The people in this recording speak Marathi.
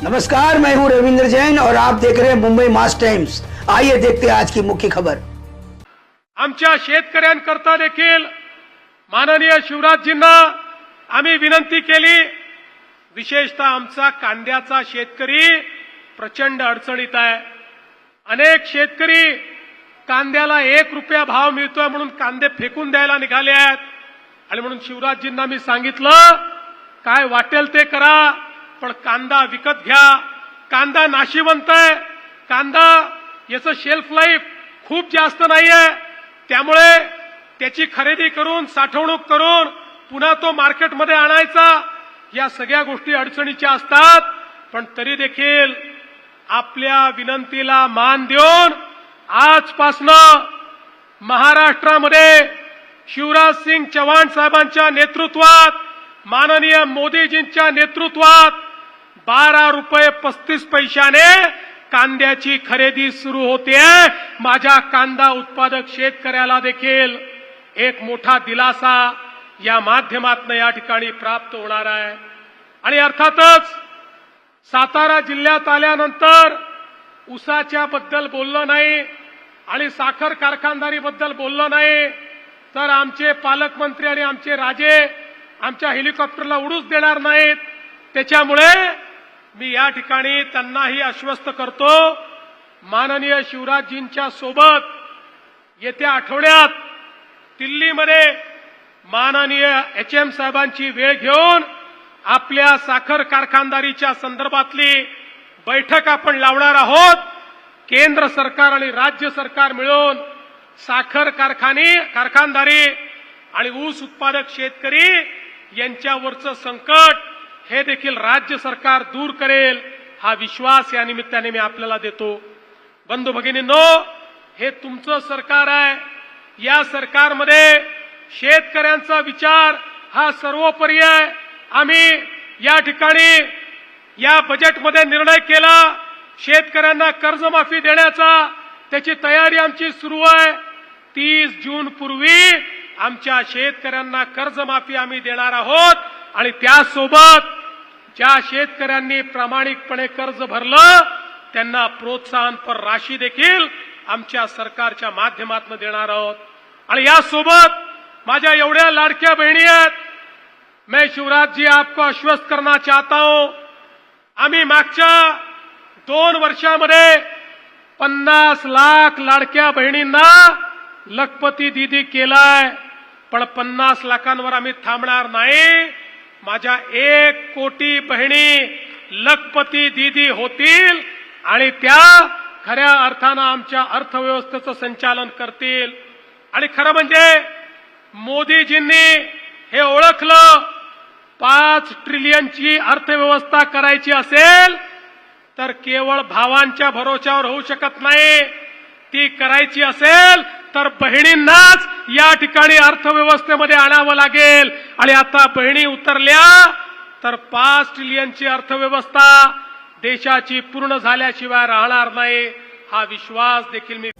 नमस्कार, मैं हूं रविंद्र जैन और आप देख रहे हैं मुंबई मास टाइम्स। आइए देखते हैं आज की मुख्य खबर। आमच्या शेतकऱ्यांकरता देखील माननीय शिवराजजींना आम्ही विनंती केली। विशेषतः आमचा कांद्याचा शेतकरी प्रचंड अडचणीत आहे। अनेक शेतकरी कांद्याला 1 रुपया भाव मिळतोय म्हणून कांदे फेकून द्यायला निघाले आहेत आणि म्हणून शिवराजजींना मी सांगितलं, काय वाटेल ते करा, पण कांदा विकत घ्या। कांदा नाशिवंत आहे, कांदा याचं शेल्फ लाईफ खूप जास्त नाहीये, त्यामुळे त्याची खरेदी करून साठवणूक करून पुन्हा तो मार्केटमध्ये आणायचा, या सगळ्या गोष्टी अडचणीच्या असतात। पण तरी देखील आपल्या विनंतीला मान देऊन आजपासनं महाराष्ट्रामध्ये शिवराज सिंग चौहान साहेबांच्या नेतृत्वात, माननीय मोदीजींच्या नेतृत्वात 12 रुपये 35 पैशाने कांद्याची खरेदी सुरू होते। माझ्या कांदा उत्पादक शेतकऱ्याला देखील एक मोठा दिलासा या माध्यमातून या ठिकाणी प्राप्त होणार आहे। आणि अर्थातच सातारा जिल्ह्यात आल्यानंतर ऊसाच्या बद्दल बोललो नाही आणि साखर कारखानदारी बद्दल बोललो नाही, तर आमचे पालकमंत्री आणि आमचे राजे आमच्या हेलिकॉप्टरला उडूच देणार नाहीत। त्याच्यामुळे मी या ठिकाणी त्यांनाही आश्वस्त करतो, माननीय शिवराजजींच्या सोबत येत्या आठवड्यात दिल्लीमध्ये माननीय HM साहेबांची वेळ घेऊन आपल्या साखर कारखानदारीच्या संदर्भातली बैठक आपण लावणार आहोत। केंद्र सरकार आणि राज्य सरकार मिळून साखर कारखानदारी आणि ऊस उत्पादक शेतकरी यांच्यावरचं संकट हे देखील राज्य सरकार दूर करेल, हा विश्वास या निमित्ताने मी आपल्याला देतो। बंधू भगिनींनो, हे तुमचं सरकार आहे। या सरकारमध्ये शेतकऱ्यांचा विचार हा सर्वोपरी आहे। आम्ही या ठिकाणी या बजेटमध्ये निर्णय केला शेतकऱ्यांना कर्जमाफी देण्याचा, त्याची तयारी आमची सुरू आहे। 30 जून पूर्वी आमच्या शेतकऱ्यांना कर्जमाफी आम्ही देणार आहोत आणि त्यासोबत ज्या शेतकऱ्यांनी प्रामाणिकपणे कर्ज भरलं त्यांना प्रोत्साहनपर राशी देखील आमच्या सरकारच्या माध्यमातून देणार आहोत। आणि यासोबत माझ्या एवढ्या लाडक्या बहिणी आहेत, मैं शिवराज जी आपको आश्वस्त करना चाहता हूं, आम्ही मागच्या 2 वर्षामध्ये 50 लाख लाडक्या बहिणींना लखपती दीदी केलाय, पण 50 लाखांवर आम्ही थांबणार नाही। माझ्या 1 कोटी बहिणी लखपती दीदी होतील आणि त्या खऱ्या अर्थानं आमच्या अर्थव्यवस्थेचं संचालन करतील। आणि खरं म्हणजे मोदीजींनी हे ओळखलं, 5 ट्रिलियनची अर्थव्यवस्था करायची असेल तर केवळ भावांच्या भरोश्यावर होऊ शकत नाही, ती करायची असेल तर बहिणींनाच या ठिकाणी अर्थव्यवस्थेमध्ये आणावं लागेल। आणि आता बहिणी उतरल्या तर 5 ट्रिलियनची अर्थव्यवस्था देशाची पूर्ण झाल्याशिवाय राहणार नाही, हा विश्वास देखील मी